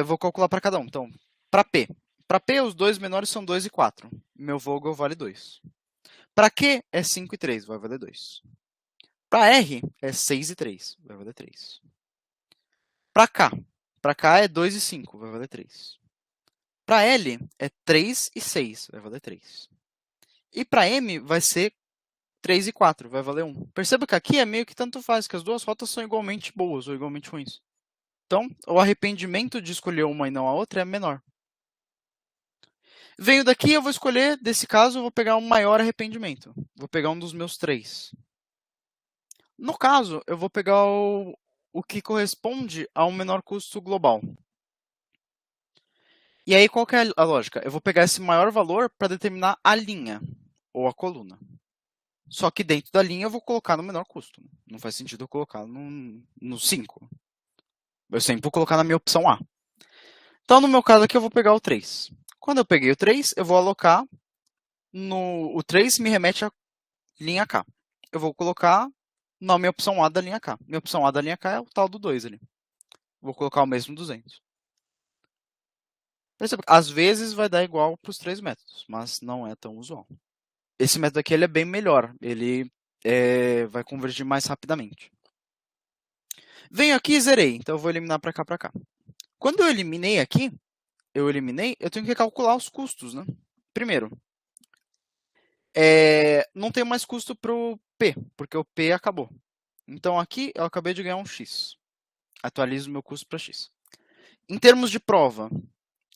vou calcular para cada um. Então, para P. Para P, os dois menores são 2 e 4. Meu vogel vale 2. Para Q, é 5 e 3, vai valer 2. Para R, é 6 e 3, vai valer 3. Para K é 2 e 5, vai valer 3. Para L, é 3 e 6, vai valer 3. E para M, vai ser 3 e 4, vai valer 1. Perceba que aqui é meio que tanto faz, que as duas rotas são igualmente boas ou igualmente ruins. Então, o arrependimento de escolher uma e não a outra é menor. Venho daqui, eu vou escolher, desse caso, eu vou pegar um maior arrependimento. Vou pegar um dos meus 3. No caso, eu vou pegar o que corresponde a um menor custo global. E aí, qual que é a lógica? Eu vou pegar esse maior valor para determinar a linha, ou a coluna. Só que dentro da linha eu vou colocar no menor custo. Não faz sentido eu colocar no 5. Eu sempre vou colocar na minha opção A. Então, no meu caso aqui, eu vou pegar o 3. Quando eu peguei o 3, eu vou alocar o 3 me remete à linha K. Eu vou colocar na minha opção A da linha K. Minha opção A da linha K é o tal do 2 ali. Vou colocar o mesmo 200. Perceba, às vezes vai dar igual para os 3 métodos, mas não é tão usual. Esse método aqui ele é bem melhor. Ele vai convergir mais rapidamente. Venho aqui e zerei. Então eu vou eliminar para cá, para cá. Quando eu eliminei aqui, eu tenho que calcular os custos, né? Primeiro, não tenho mais custo para o P, porque o P acabou. Então aqui eu acabei de ganhar um X. Atualizo o meu custo para X. Em termos de prova,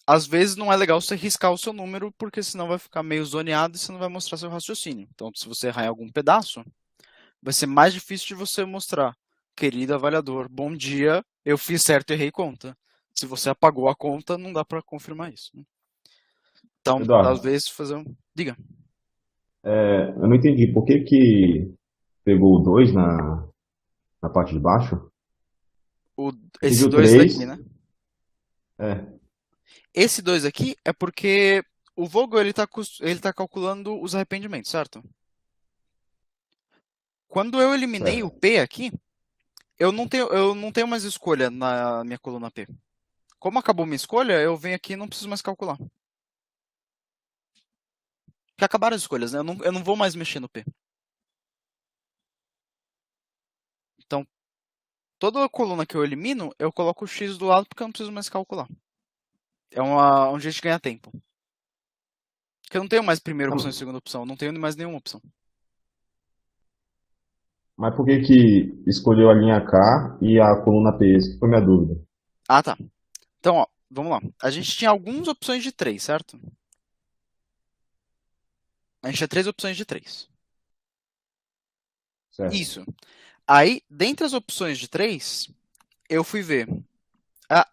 às vezes não é legal você riscar o seu número, porque senão vai ficar meio zoneado e você não vai mostrar seu raciocínio. Então, se você errar em algum pedaço, vai ser mais difícil de você mostrar. Querido avaliador, bom dia, eu fiz certo e errei conta. Se você apagou a conta, não dá para confirmar isso. Então, Eduardo, talvez fazer um. Diga. eu não entendi por que que pegou o 2 na parte de baixo. O, Entendi esse o 2 daqui, 3. né? É, Esse 2 aqui é porque o Vogel ele tá calculando os arrependimentos, certo? Quando eu eliminei o certo. P aqui, eu não tenho mais escolha na minha coluna P. Como acabou minha escolha, eu venho aqui e não preciso mais calcular. Porque acabaram as escolhas, né? Eu não vou mais mexer no P. Então, toda coluna que eu elimino, eu coloco o X do lado porque eu não preciso mais calcular. É um jeito de ganhar tempo. Porque eu não tenho mais primeira Tá, opção e segunda opção. Eu não tenho mais nenhuma opção. mas por que que escolheu a linha K e a coluna P? Essa que foi minha dúvida. Ah, tá. Então, ó, vamos lá. A gente tinha algumas opções de 3, certo? A gente tinha 3 opções de 3. Certo. Isso. Aí, dentre as opções de 3, eu fui ver. Ah,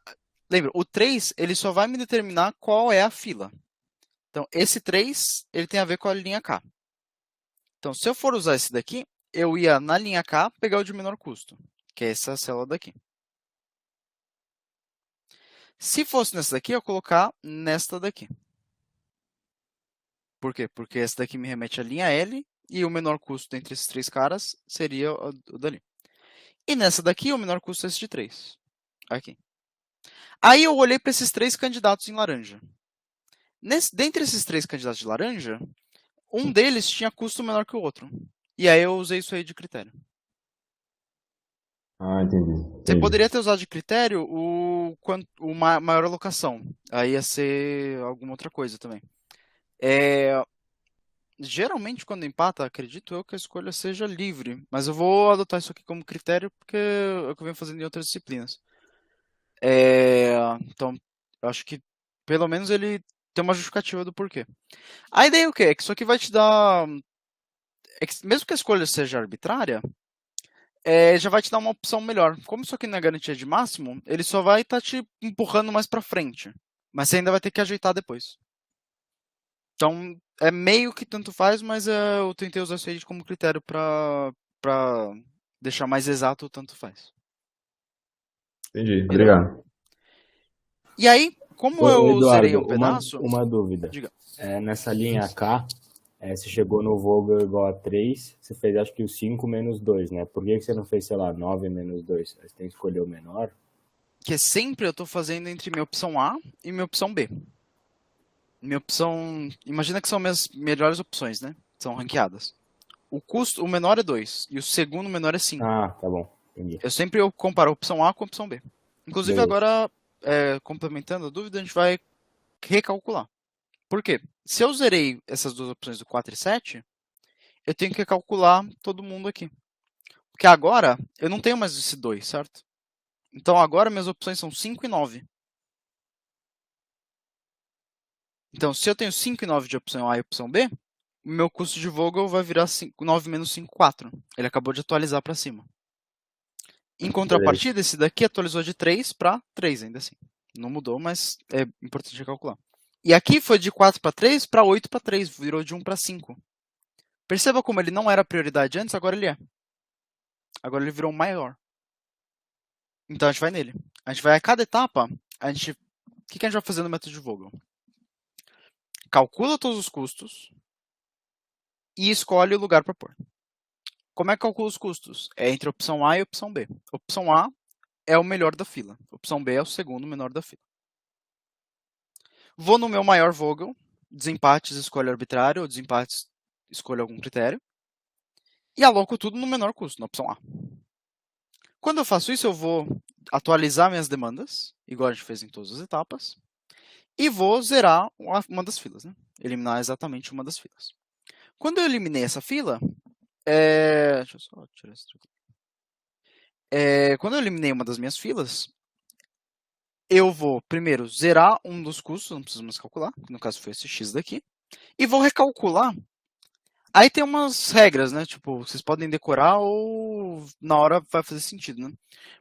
lembra, o 3 ele só vai me determinar qual é a fila. Então, esse 3 ele tem a ver com a linha K. Então, se eu for usar esse daqui, eu ia na linha K pegar o de menor custo, que é essa célula daqui. Se fosse nessa daqui, eu colocar nesta daqui. Por quê? Porque essa daqui me remete à linha L e o menor custo entre esses 3 caras seria o dali. E nessa daqui, o menor custo é esse de 3. Aqui. Aí eu olhei para esses 3 candidatos em laranja. Dentre esses 3 candidatos de laranja, um deles tinha custo menor que o outro. E aí eu usei isso aí de critério. Ah, entendi, Você entendi. poderia ter usado de critério maior alocação. Aí ia ser alguma outra coisa também. É, geralmente, quando empata, acredito eu que a escolha seja livre. Mas eu vou adotar isso aqui como critério porque é o que eu venho fazendo em outras disciplinas. É, então, eu acho que pelo menos ele tem uma justificativa do porquê. A ideia é o quê? É que isso aqui vai te dar. Mesmo que a escolha seja arbitrária, já vai te dar uma opção melhor. Como isso aqui não é garantia de máximo, ele só vai estar te empurrando mais para frente. Mas você ainda vai ter que ajeitar depois. Então, é meio que tanto faz, mas eu tentei usar isso aí como critério para deixar mais exato o tanto faz. Entendi, Beleza? obrigado. E aí, Como Ô, eu zerei Eduardo, um pedaço... uma dúvida. Diga. Nessa linha K, você chegou no Vogel igual a 3, você fez acho que o 5 menos 2, né? Por que você não fez, sei lá, 9 menos 2? Você tem que escolher o menor? Que sempre eu estou fazendo entre minha opção A e minha opção B. Minha opção... Imagina que são minhas melhores opções, né? São ranqueadas. O menor é 2 e o segundo menor é 5. Ah, tá bom. Entendi. Eu comparo a opção A com a opção B. Inclusive, Beleza. agora, complementando a dúvida, a gente vai recalcular. Por quê? Se eu zerei essas duas opções do 4 e 7, eu tenho que recalcular todo mundo aqui. Porque agora, eu não tenho mais esse 2, certo? Então, agora minhas opções são 5 e 9. Então, se eu tenho 5 e 9 de opção A e opção B, o meu custo de Vogel vai virar 9 menos 5, 4. Ele acabou de atualizar para cima. Em contrapartida, esse daqui atualizou de 3 para 3 ainda assim. Não mudou, mas é importante calcular. E aqui foi de 4 para 3 para 8 para 3, virou de 1 para 5. Perceba como ele não era prioridade antes, agora ele é. Agora ele virou maior. Então a gente vai nele. A gente vai a cada etapa, o que a gente vai fazer no método de Vogel? Calcula todos os custos e escolhe o lugar para pôr. Como é que calcula os custos? É entre a opção A e a opção B. A opção A é o melhor da fila. A opção B é o segundo menor da fila. Vou no meu maior Vogel, desempates escolho arbitrário, ou desempates escolho algum critério, e aloco tudo no menor custo, na opção A. Quando eu faço isso, eu vou atualizar minhas demandas, igual a gente fez em todas as etapas, e vou zerar uma das filas, né? Eliminar exatamente uma das filas. Quando eu eliminei essa fila, deixa eu só tirar esse truque. Quando eu eliminei uma das minhas filas, eu vou primeiro zerar um dos custos, não preciso mais calcular, que no caso foi esse X daqui, e vou recalcular. Aí tem umas regras, né? Tipo, vocês podem decorar ou na hora vai fazer sentido, né?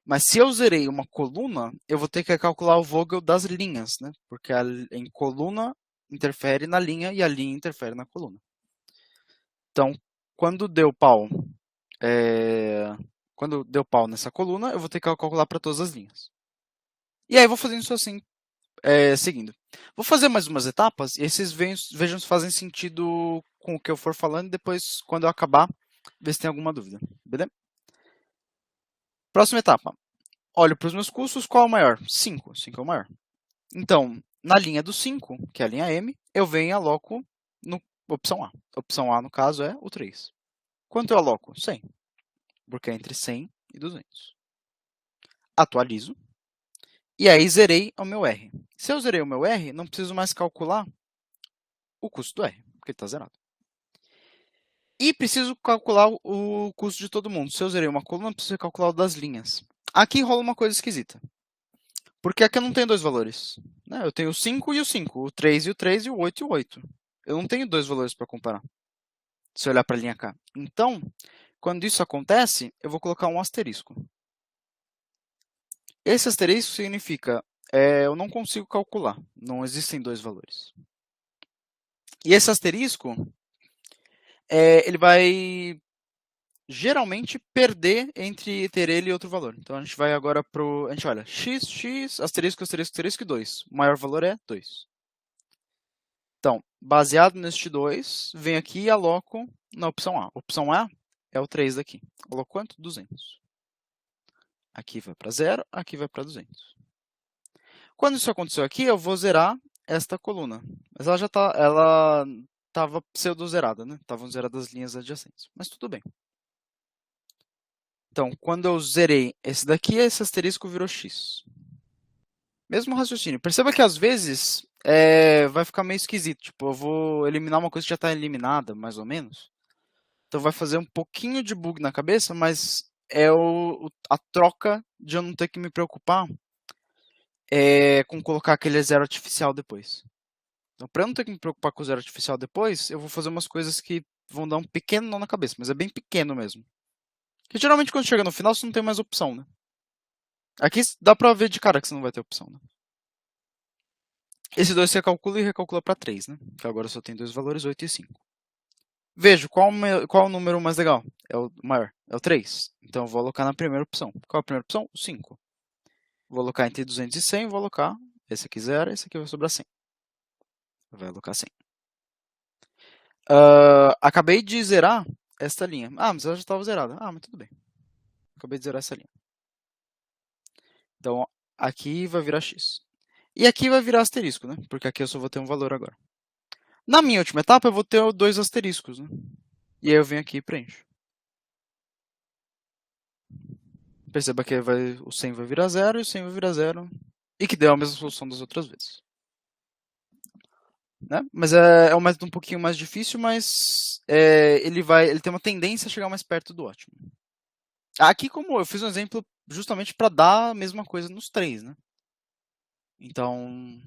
Mas se eu zerei uma coluna, eu vou ter que calcular o Vogel das linhas, né? Porque em coluna interfere na linha e a linha interfere na coluna. Então, quando deu pau nessa coluna, eu vou ter que calcular para todas as linhas. E aí eu vou fazendo isso assim, seguindo. Vou fazer mais umas etapas e aí vocês vejam se fazem sentido com o que eu for falando e depois, quando eu acabar, ver se tem alguma dúvida. Beleza? Próxima etapa. Olho para os meus custos, qual é o maior? 5. 5 é o maior. Então, na linha do 5, que é a linha M, eu venho e aloco no opção A. A opção A, no caso, é o 3. Quanto eu aloco? 100. Porque é entre 100 e 200. Atualizo. E aí zerei o meu R. Se eu zerei o meu R, não preciso mais calcular o custo do R, porque ele está zerado. E preciso calcular o custo de todo mundo. Se eu zerei uma coluna, preciso calcular o das linhas. Aqui rola uma coisa esquisita. Porque aqui eu não tenho dois valores. Né? Eu tenho o 5 e o 5, o 3 e o 3 e o 8 e o 8. Eu não tenho dois valores para comparar. Se eu olhar para a linha K. Então, quando isso acontece, eu vou colocar um asterisco. Esse asterisco significa eu não consigo calcular. Não existem dois valores. E esse asterisco, ele vai geralmente perder entre ter ele e outro valor. Então a gente vai agora a gente olha x, asterisco, asterisco, asterisco e 2. O maior valor é 2. Então, baseado neste 2, venho aqui e aloco na opção A. A opção A é o 3 daqui. Aloco quanto? 200. Aqui vai para 0, aqui vai para 200. Quando isso aconteceu aqui, eu vou zerar esta coluna. Mas ela já estava pseudo-zerada, né? Estavam zeradas as linhas adjacentes. Mas tudo bem. Então, quando eu zerei esse daqui, esse asterisco virou x. Mesmo raciocínio. Perceba que às vezes vai ficar meio esquisito. Tipo, eu vou eliminar uma coisa que já está eliminada, mais ou menos. Então vai fazer um pouquinho de bug na cabeça, mas é a troca de eu não ter que me preocupar com colocar aquele zero artificial depois. Então, para eu não ter que me preocupar com o zero artificial depois, eu vou fazer umas coisas que vão dar um pequeno nó na cabeça, mas é bem pequeno mesmo. Porque geralmente quando chega no final, você não tem mais opção, né? Aqui dá pra ver de cara que você não vai ter opção, né? Esse 2 você calcula e recalcula para 3, né? Que agora só tem dois valores, 8 e 5. Vejo, qual o número mais legal? É o maior, é o 3. Então eu vou alocar na primeira opção. Qual é a primeira opção? O 5. Vou alocar entre 200 e 100, vou alocar esse aqui 0, esse aqui vai sobrar 100. Vai alocar 100. Acabei de zerar esta linha. Ah, mas ela já estava zerada. Ah, mas tudo bem. Acabei de zerar essa linha. Então, aqui vai virar x. E aqui vai virar asterisco, né? Porque aqui eu só vou ter um valor agora. Na minha última etapa, eu vou ter 2 asteriscos, né? E aí eu venho aqui e preencho. Perceba que o 100 vai virar 0 e o 100 vai virar 0. E que deu a mesma solução das outras vezes. Né? Mas é um método um pouquinho mais difícil, mas ele tem uma tendência a chegar mais perto do ótimo. Aqui, como eu fiz um exemplo justamente para dar a mesma coisa nos 3, né? Então,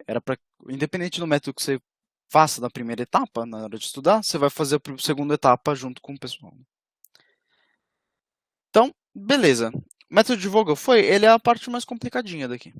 era para, independente do método que você faça na primeira etapa, na hora de estudar, você vai fazer a segunda etapa junto com o pessoal. Então, beleza. O método de Vogel ele é a parte mais complicadinha daqui.